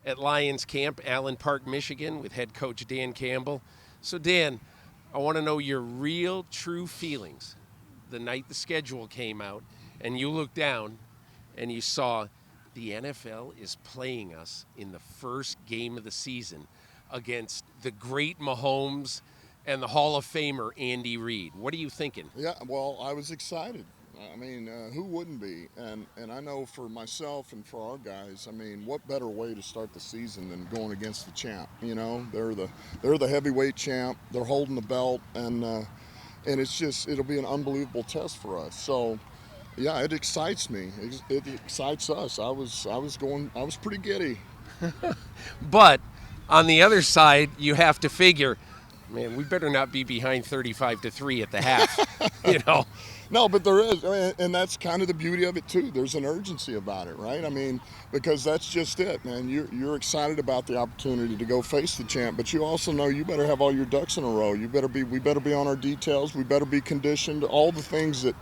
at Lions Camp, Allen Park, Michigan, with head coach Dan Campbell. So, Dan, I want to know your real, true feelings the night the schedule came out and you looked down and you saw the NFL is playing us in the first game of the season against the great Mahomes and the Hall of Famer Andy Reid. What are you thinking? Yeah, well, I was excited. I mean, who wouldn't be? And I know for myself and for our guys, I mean, what better way to start the season than going against the champ? You know, they're the heavyweight champ. They're holding the belt, and it'll be an unbelievable test for us. So, yeah, it excites me. It excites us. I was pretty giddy. But on the other side, you have to figure, man, we better not be behind 35-3 at the half. you know, No, but there is, and that's kind of the beauty of it too. There's an urgency about it, right? I mean, because that's just it, man. You're excited about the opportunity to go face the champ, but you also know you better have all your ducks in a row. We better be on our details. We better be conditioned. All the things that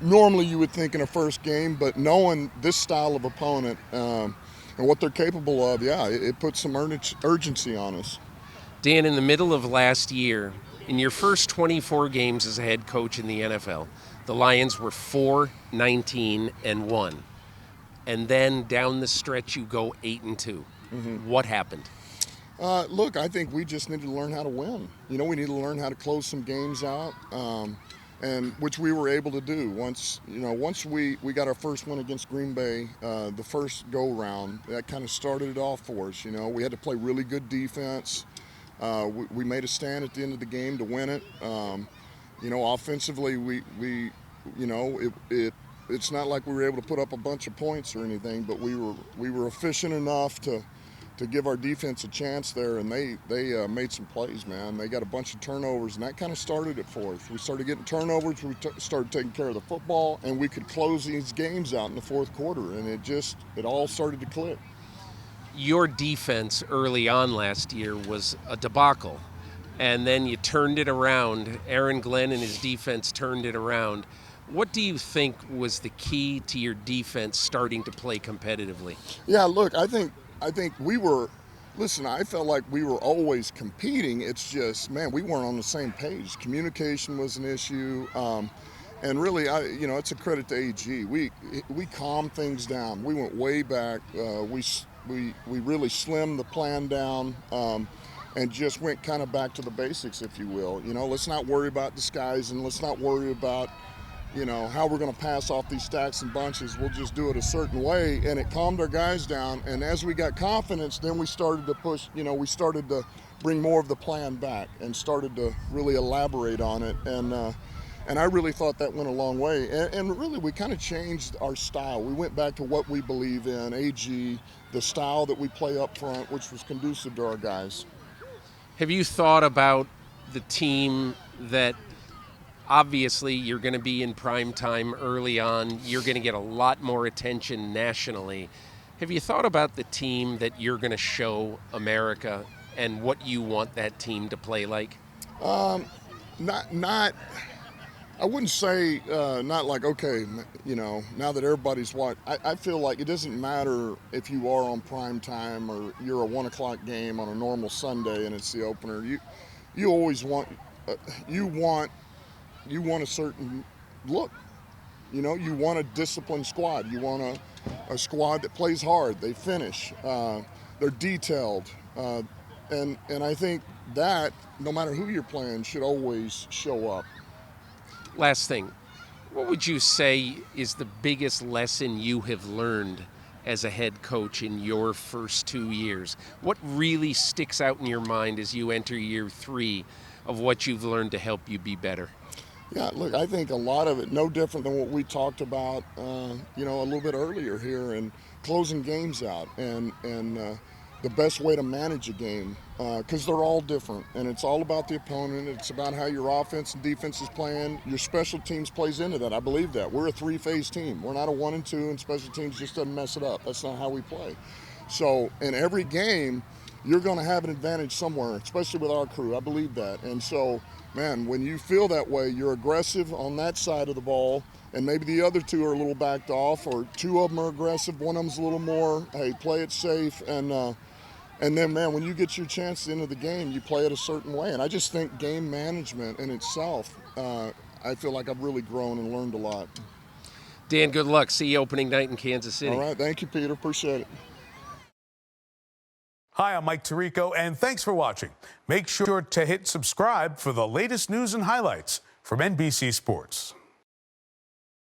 normally you would think in a first game, but knowing this style of opponent and what they're capable of, yeah, it puts some urgency on us. Dan, in the middle of last year, in your first 24 games as a head coach in the NFL, the Lions were 4-19-1. And then down the stretch, you go 8-2. What happened? Look, I think we just need to learn how to win. You know, we need to learn how to close some games out, and which we were able to do once we got our first win against Green Bay, the first go round. That kind of started it off for us. You know, we had to play really good defense. We made a stand at the end of the game to win it. Offensively, it's not like we were able to put up a bunch of points or anything, but we were efficient enough to give our defense a chance there, and they made some plays, man. They got a bunch of turnovers, and that kind of started it for us. We started getting turnovers, started taking care of the football, and we could close these games out in the fourth quarter, and it all started to click. Your defense early on last year was a debacle, and then you turned it around. Aaron Glenn and his defense turned it around. What do you think was the key to your defense starting to play competitively? Yeah, look, I think we were. Listen, I felt like we were always competing. It's just, man, we weren't on the same page. Communication was an issue, and really, it's a credit to AG. We calmed things down. We went way back. We really slimmed the plan down, and just went kind of back to the basics, if you will. You know, let's not worry about disguising. Let's not worry about how we're going to pass off these stacks and bunches. We'll just do it a certain way, and it calmed our guys down. And as we got confidence, then we started to push. We started to bring more of the plan back and started to really elaborate on it. And I really thought that went a long way. And really, we kind of changed our style. We went back to what we believe in, AG, the style that we play up front, which was conducive to our guys. Have you thought about the team that obviously you're going to be in prime time early on? You're going to get a lot more attention nationally. Have you thought about the team that you're going to show America and what you want that team to play like? Not. I wouldn't say not like, okay, now that everybody's watching. I feel like it doesn't matter if you are on prime time or you're a 1 o'clock game on a normal Sunday and it's the opener. You always want you want a certain look. You want a disciplined squad. You want a squad that plays hard. They finish. They're detailed, and I think that no matter who you're playing should always show up. Last thing, what would you say is the biggest lesson you have learned as a head coach in your first 2 years? What really sticks out in your mind as you enter year 3 of what you've learned to help you be better? Yeah, look, I think a lot of it, no different than what we talked about, a little bit earlier here, and closing games out, and the best way to manage a game, because they're all different, and it's all about the opponent. It's about how your offense and defense is playing. Your special teams plays into that. I believe that. We're a 3-phase team. We're not a 1 and 2, and special teams just doesn't mess it up. That's not how we play. So in every game, you're going to have an advantage somewhere, especially with our crew. I believe that. And so, man, when you feel that way, you're aggressive on that side of the ball, and maybe the other two are a little backed off, or two of them are aggressive, one of them's a little more, hey, play it safe, and then, man, when you get your chance at the end of the game, you play it a certain way. And I just think game management in itself, I feel like I've really grown and learned a lot. Dan, good luck. See you opening night in Kansas City. All right, thank you, Peter. Appreciate it. Hi, I'm Mike Tirico, and thanks for watching. Make sure to hit subscribe for the latest news and highlights from NBC Sports.